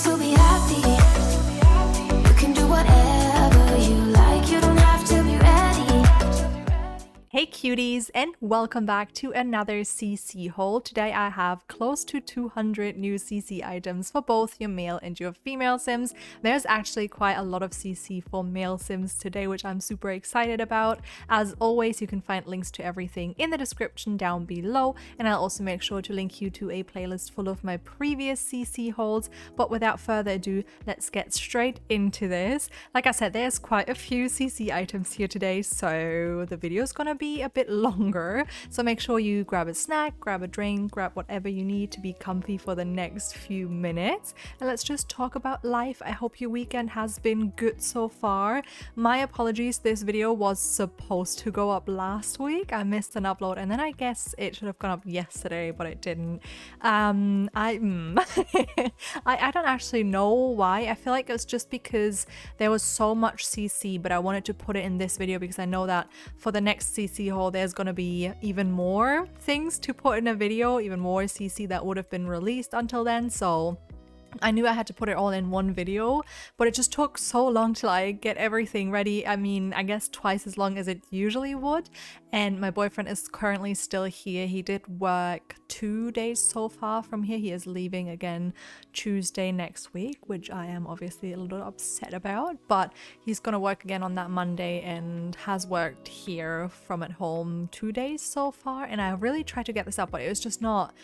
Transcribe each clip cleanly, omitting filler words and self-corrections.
still be happy. You can do whatever you like. You don't have to be ready. Hey cuties, and welcome back to another CC haul. Today I have close to 200 new CC items for both your male and your female Sims. There's actually quite a lot of CC for male Sims today, which I'm super excited about. As always, you can find links to everything in the description down below, and I'll also make sure to link you to a playlist full of my previous CC hauls. But without further ado, let's get straight into this. Like I said, there's quite a few CC items here today, so the video's gonna be a bit longer, so make sure you grab a snack, grab a drink, grab whatever you need to be comfy for the next few minutes, and let's just talk about life. I hope your weekend has been good so far. My apologies, this video was supposed to go up last week. I missed an upload, and then I guess it should have gone up yesterday, but it didn't. I don't actually know why. I feel like it's just because there was so much CC, but I wanted to put it in this video because I know that for the next CC haul there's gonna be even more things to put in a video, even more CC that would have been released until then, so I knew I had to put it all in one video, but it just took so long to like get everything ready. I mean, I guess twice as long as it usually would. And my boyfriend is currently still here. He did work 2 days so far from here. He is leaving again Tuesday next week, which I am obviously a little upset about, but he's gonna work again on that Monday and has worked here from at home 2 days so far. And I really tried to get this up, but it was just not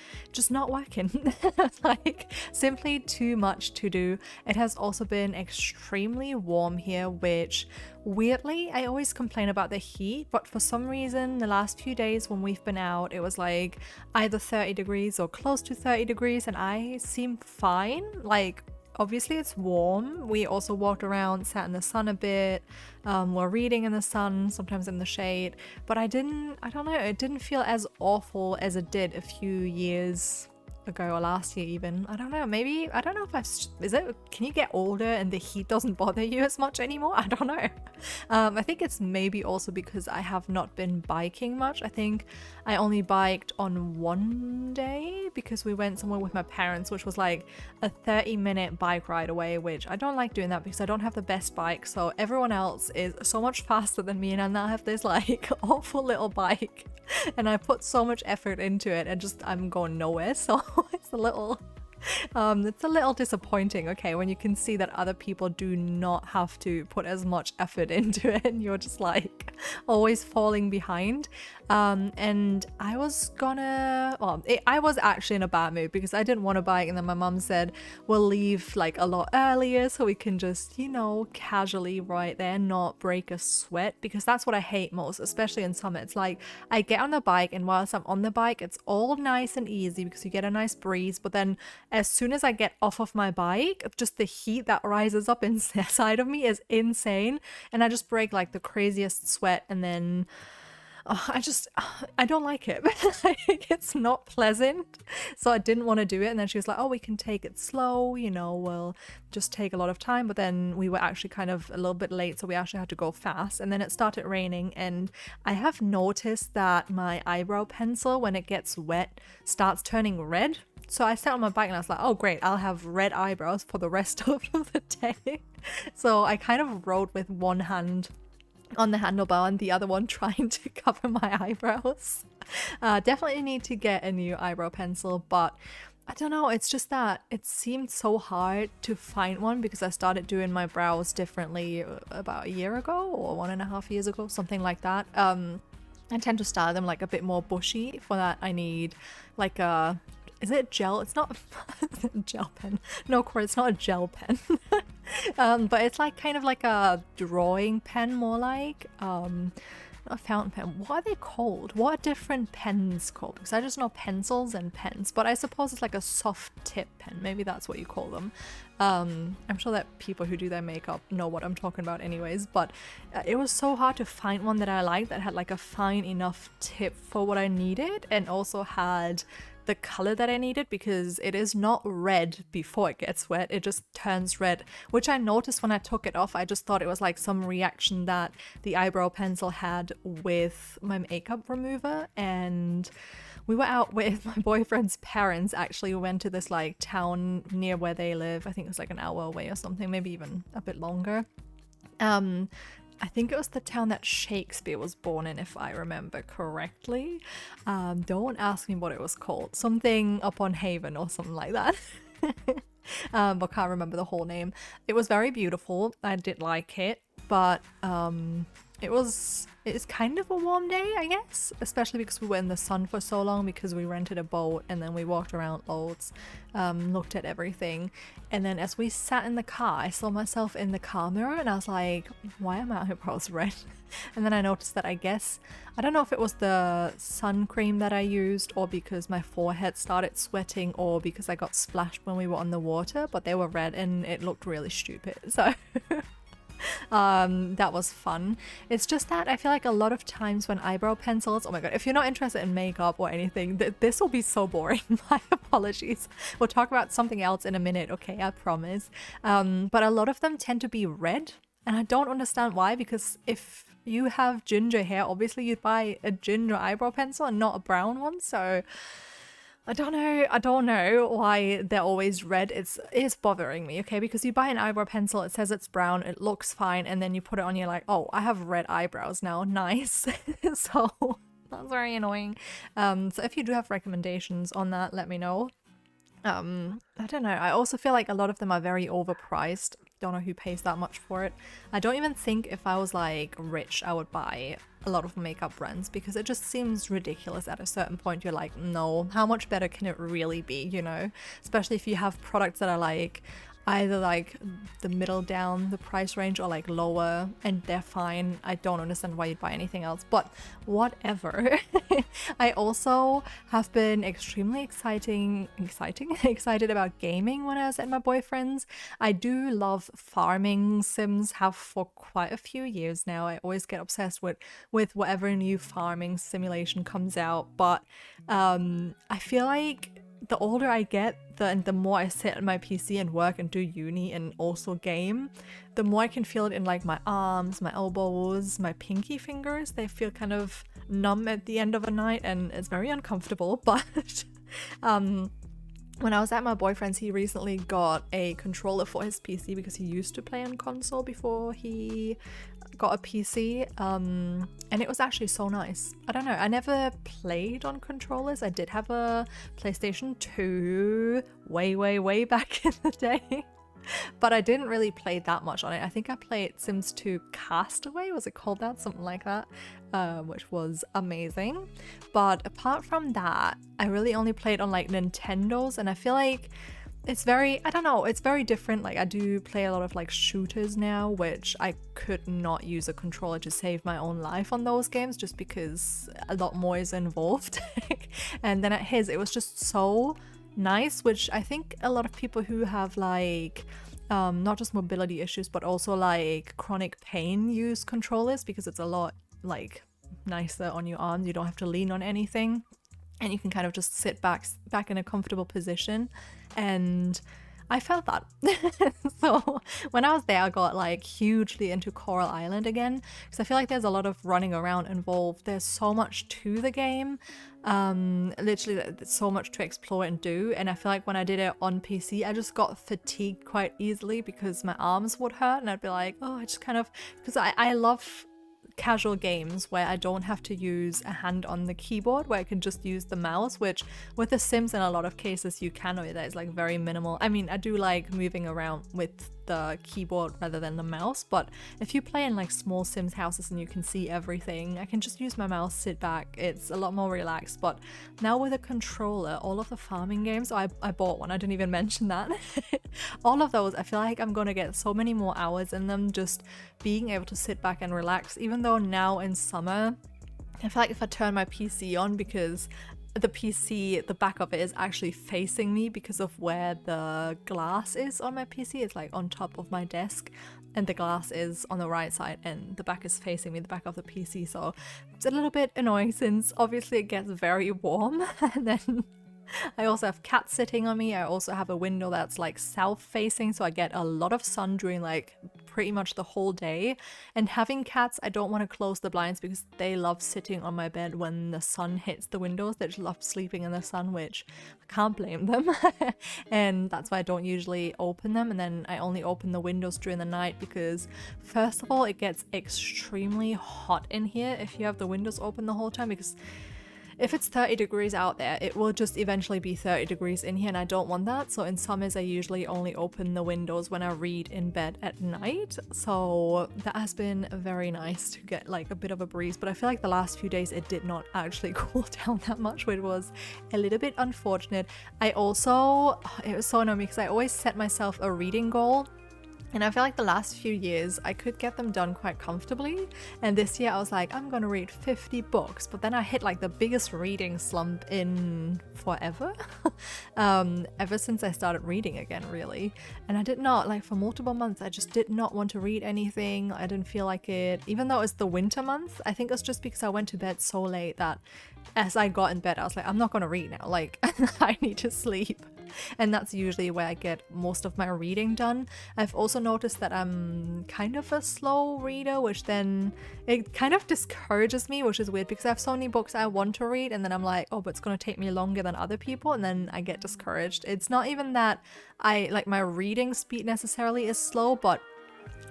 working. Like simply too much to do. It has also been extremely warm here, which weirdly I always complain about the heat, but for some reason the last few days when we've been out it was like either 30 degrees or close to 30 degrees and I seem fine. Like obviously it's warm. We also walked around, sat in the sun a bit, we're reading in the sun, sometimes in the shade, but I don't know, it didn't feel as awful as it did a few years ago or last year even. I don't know, maybe, I don't know if can you get older and the heat doesn't bother you as much anymore? I don't know. I think it's maybe also because I have not been biking much. I think I only biked on one day because we went somewhere with my parents, which was like a 30-minute bike ride away, which I don't like doing that because I don't have the best bike, so everyone else is so much faster than me and I now have this like awful little bike and I put so much effort into it and just I'm going nowhere, so it's a little disappointing, okay, when you can see that other people do not have to put as much effort into it and you're just like always falling behind. And I was actually in a bad mood because I didn't want to bike, and then my mum said we'll leave like a lot earlier so we can just, you know, casually right there, not break a sweat, because that's what I hate most, especially in summer. It's like I get on the bike and whilst I'm on the bike it's all nice and easy because you get a nice breeze, but then as soon as I get off of my bike, just the heat that rises up inside of me is insane and I just break like the craziest sweat, and then I don't like it. It's not pleasant, so I didn't want to do it. And then she was like, oh, we can take it slow, you know, we'll just take a lot of time. But then we were actually kind of a little bit late, so we actually had to go fast, and then it started raining, and I have noticed that my eyebrow pencil, when it gets wet, starts turning red. So I sat on my bike and I was like, oh great, I'll have red eyebrows for the rest of the day. So I kind of rode with one hand on the handlebar and the other one trying to cover my eyebrows. Definitely need to get a new eyebrow pencil, but I don't know, it's just that it seemed so hard to find one because I started doing my brows differently about a year ago or 1.5 years ago, something like that. I tend to style them like a bit more bushy. For that I need like a, is it gel? It's not gel pen. No, Corey, it's not a gel pen. But it's like kind of like a drawing pen, more like a fountain pen. What are they called? What are different pens called? Because I just know pencils and pens, but I suppose it's like a soft tip pen. Maybe that's what you call them. I'm sure that people who do their makeup know what I'm talking about anyways, but it was so hard to find one that I liked that had like a fine enough tip for what I needed and also had the color that I needed, because it is not red before it gets wet, it just turns red, which I noticed when I took it off. I just thought it was like some reaction that the eyebrow pencil had with my makeup remover, and we were out with my boyfriend's parents. Actually, we went to this like town near where they live. I think it was like an hour away or something, maybe even a bit longer. I think it was the town that Shakespeare was born in, if I remember correctly. Don't ask me what it was called. Something upon Haven or something like that. But can't remember the whole name. It was very beautiful. I did like it, but it's kind of a warm day, I guess, especially because we were in the sun for so long because we rented a boat and then we walked around loads, looked at everything. And then as we sat in the car, I saw myself in the car mirror and I was like, why am my eyebrows red? And then I noticed that I don't know if it was the sun cream that I used or because my forehead started sweating or because I got splashed when we were on the water, but they were red and it looked really stupid. So that was fun. It's just that I feel like a lot of times when eyebrow pencils, oh my god, if you're not interested in makeup or anything, this will be so boring. My apologies. We'll talk about something else in a minute, okay, I promise. But a lot of them tend to be red and I don't understand why, because if you have ginger hair, obviously you'd buy a ginger eyebrow pencil and not a brown one. So I don't know why they're always red. It's bothering me, okay? Because you buy an eyebrow pencil, it says it's brown, it looks fine, and then you put it on, you're like, oh, I have red eyebrows now, nice. So that's very annoying. So if you do have recommendations on that, let me know. I don't know. I also feel like a lot of them are very overpriced. Don't know who pays that much for it. I don't even think if I was like rich, I would buy a lot of makeup brands because it just seems ridiculous at a certain point. You're like, no, how much better can it really be, you know? Especially if you have products that are like either like the middle down the price range or like lower and they're fine. I don't understand why you'd buy anything else, but whatever. I also have been extremely excited about gaming when I was at my boyfriend's. I do love farming sims, have for quite a few years now. I always get obsessed with whatever new farming simulation comes out, but I feel like the older I get, the more I sit at my PC and work and do uni and also game, the more I can feel it in like my arms, my elbows, my pinky fingers. They feel kind of numb at the end of a night and it's very uncomfortable. But when I was at my boyfriend's, he recently got a controller for his PC because he used to play on console before he got a PC, and it was actually so nice. I don't know, I never played on controllers. I did have a PlayStation 2 way back in the day, but I didn't really play that much on it. I think I played Sims 2 Castaway, was it called that? Something like that, which was amazing. But apart from that, I really only played on like Nintendos, and I feel like it's very, I don't know, it's very different. Like I do play a lot of like shooters now, which I could not use a controller to save my own life on those games just because a lot more is involved. And then at his, it was just so nice, which I think a lot of people who have like not just mobility issues but also like chronic pain use controllers because it's a lot like nicer on your arms. You don't have to lean on anything and you can kind of just sit back in a comfortable position, and I felt that. So when I was there, I got like hugely into Coral Island again because I feel like there's a lot of running around involved. There's so much to the game, literally there's so much to explore and do, and I feel like when I did it on PC, I just got fatigued quite easily because my arms would hurt and I'd be like, oh, I just kind of, because I love casual games where I don't have to use a hand on the keyboard, where I can just use the mouse, which with The Sims in a lot of cases you can, or that is like very minimal. I mean, I do like moving around with the keyboard rather than the mouse, but if you play in like small Sims houses and you can see everything, I can just use my mouse, sit back, it's a lot more relaxed. But now with a controller, all of the farming games, I bought one, I didn't even mention that. All of those, I feel like I'm gonna get so many more hours in them just being able to sit back and relax, even though now in summer, I feel like if I turn my PC on, because the PC, the back of it is actually facing me because of where the glass is on my PC. It's like on top of my desk and the glass is on the right side and the back is facing me, the back of the PC. So it's a little bit annoying since obviously it gets very warm and then I also have cats sitting on me. I also have a window that's like south facing, so I get a lot of sun during like pretty much the whole day. And having cats, I don't want to close the blinds because they love sitting on my bed when the sun hits the windows. They just love sleeping in the sun, which I can't blame them. And that's why I don't usually open them, and then I only open the windows during the night because first of all, it gets extremely hot in here if you have the windows open the whole time, because if it's 30 degrees out there, it will just eventually be 30 degrees in here, and I don't want that. So in summers, I usually only open the windows when I read in bed at night. So that has been very nice to get like a bit of a breeze. But I feel like the last few days, it did not actually cool down that much, which was a little bit unfortunate. It was so annoying because I always set myself a reading goal. And I feel like the last few years I could get them done quite comfortably, and this year I was like, I'm gonna read 50 books, but then I hit like the biggest reading slump in forever. Ever since I started reading again, really. And I did not, like, for multiple months I just did not want to read anything. I didn't feel like it, even though it's the winter month. I think it's just because I went to bed so late that as I got in bed I was like, I'm not gonna read now, like I need to sleep. And that's usually where I get most of my reading done. I've also noticed that I'm kind of a slow reader, which then it kind of discourages me, which is weird because I have so many books I want to read, and then I'm like, oh, but it's going to take me longer than other people, and then I get discouraged. It's not even that I like my reading speed necessarily is slow, but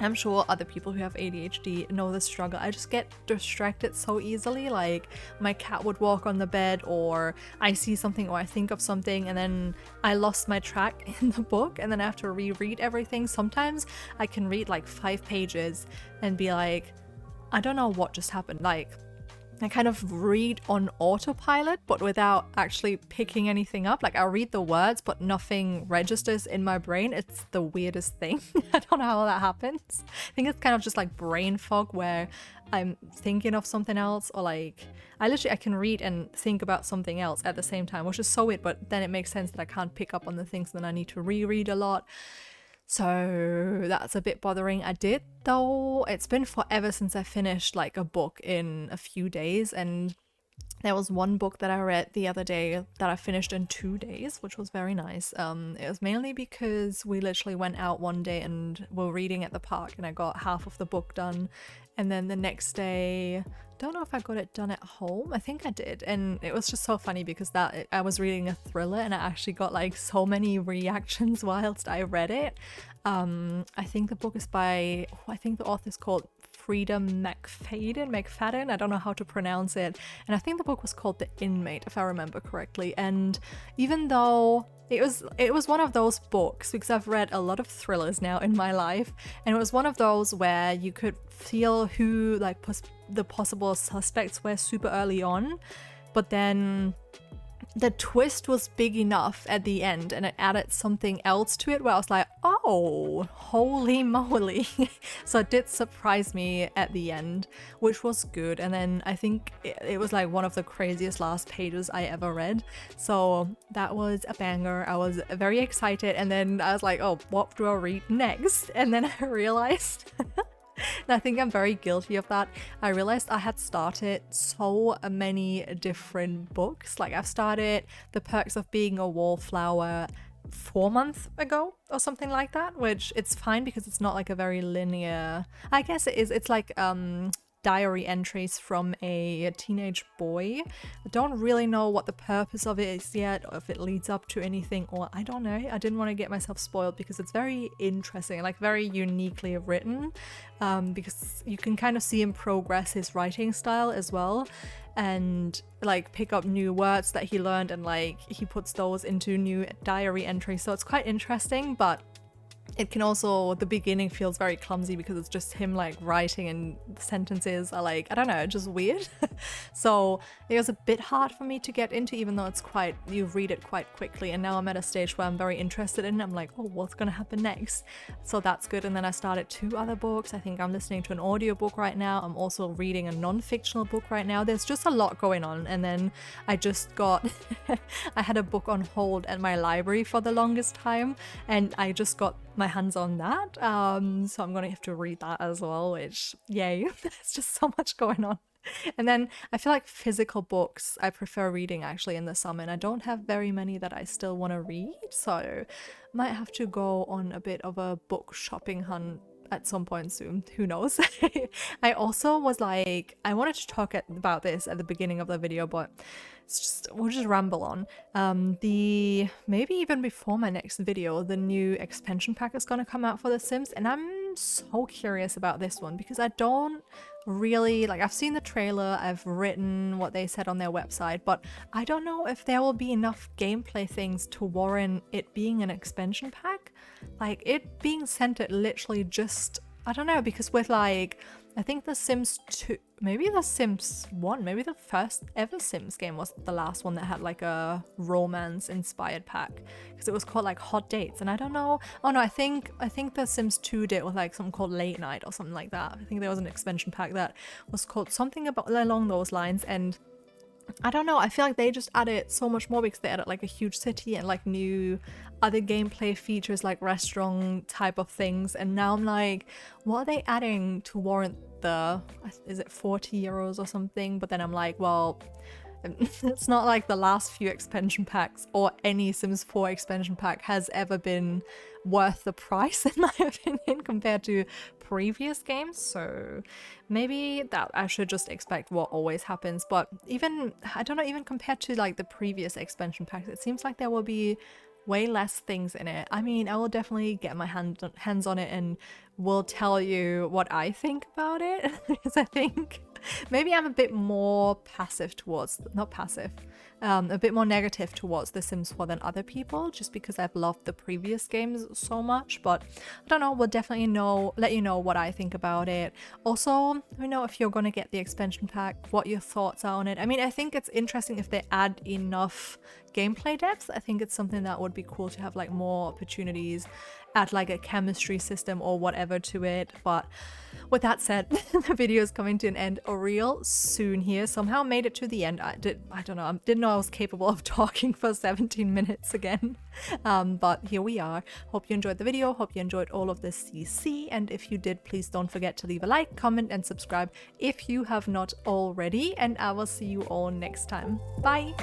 I'm sure other people who have ADHD know the struggle. I just get distracted so easily. Like my cat would walk on the bed, or I see something or I think of something, and then I lost my track in the book, and then I have to reread everything. Sometimes I can read like 5 pages and be like, I don't know what just happened. Like I kind of read on autopilot, but without actually picking anything up. Like I'll read the words, but nothing registers in my brain. It's the weirdest thing. I don't know how that happens. I think it's kind of just like brain fog where I'm thinking of something else, or like I can read and think about something else at the same time, which is so weird, but then it makes sense that I can't pick up on the things, then I need to reread a lot. So that's a bit bothering. I did though, it's been forever since I finished like a book in a few days, and there was one book that I read the other day that I finished in 2 days, which was very nice. It was mainly because we literally went out one day and were reading at the park, and I got half of the book done, and then the next day, don't know if I got it done at home. I think I did, and it was just so funny because I was reading a thriller and I actually got like so many reactions whilst I read it. I think the book is by, I think the author's called Freedom McFadden. I don't know how to pronounce it. And I think the book was called The Inmate, if I remember correctly. And even though it was one of those books, because I've read a lot of thrillers now in my life, and it was one of those where you could feel who like the possible suspects were super early on, but then the twist was big enough at the end and it added something else to it where I was like, oh, holy moly. So it did surprise me at the end, which was good. And then I think it was like one of the craziest last pages I ever read. So that was a banger. I was very excited, and then I was like, oh, what do I read next? And then I realized and I think I'm very guilty of that. I realized I had started so many different books. Like I've started The Perks of Being a Wallflower 4 months ago or something like that, which it's fine because it's not like a very linear, I guess it is. It's like diary entries from a teenage boy. I don't really know what the purpose of it is yet, or if it leads up to anything, or I don't know. I didn't want to get myself spoiled because it's very interesting, like very uniquely written, because you can kind of see him progress his writing style as well, and like pick up new words that he learned, and like he puts those into new diary entries. So it's quite interesting, but it can also, the beginning feels very clumsy because it's just him like writing, and the sentences are like, I don't know, just weird. So it was a bit hard for me to get into, even though it's quite, you read it quite quickly. And now I'm at a stage where I'm very interested in it. I'm like, oh, what's gonna happen next? So that's good. And then I started 2 other books. I think I'm listening to an audiobook right now. I'm also reading a non-fictional book right now. There's just a lot going on. And then I just got, I had a book on hold at my library for the longest time, and I just got my hands on that, so I'm gonna have to read that as well, which yay. There's just so much going on. And then I feel like physical books I prefer reading actually in the summer, and I don't have very many that I still want to read, so might have to go on a bit of a book shopping hunt at some point soon. Who knows? I also was like, I wanted to talk about this at the beginning of the video, but we'll just ramble on. The maybe even before my next video, the new expansion pack is gonna come out for The Sims, and I'm so curious about this one because I don't really like. I've seen the trailer, I've written what they said on their website, but I don't know if there will be enough gameplay things to warrant it being an expansion pack. Like it being centered literally just, I don't know, because with like, I think The Sims 2, maybe The Sims 1, maybe the first ever Sims game was the last one that had like a romance inspired pack, because it was called like Hot Dates, and I don't know, oh no, I think The Sims 2 did with like something called Late Night or something like that. I think there was an expansion pack that was called something about along those lines, and I don't know, I feel like they just added so much more because they added like a huge city and like new other gameplay features like restaurant type of things, and now I'm like, what are they adding to warrant the, is it 40 euros or something? But then I'm like, well, it's not like the last few expansion packs or any Sims 4 expansion pack has ever been worth the price in my opinion compared to previous games, so maybe that I should just expect what always happens. But even, I don't know, even compared to like the previous expansion packs, it seems like there will be way less things in it. I mean, I will definitely get my hands on it and will tell you what I think about it because I think maybe I'm a bit more passive towards, not passive, a bit more negative towards The Sims 4 than other people, just because I've loved the previous games so much. But I don't know, we'll definitely let you know what I think about it. Also, let me know if you're going to get the expansion pack, what your thoughts are on it. I mean, I think it's interesting if they add enough gameplay depth. I think it's something that would be cool to have like more opportunities, add like a chemistry system or whatever to it. But with that said, the video is coming to an end real soon here. Somehow made it to the end. I don't know, I didn't know I was capable of talking for 17 minutes again. But here we are. Hope you enjoyed the video. Hope you enjoyed all of this CC. And if you did, please don't forget to leave a like, comment, and subscribe if you have not already. And I will see you all next time. Bye!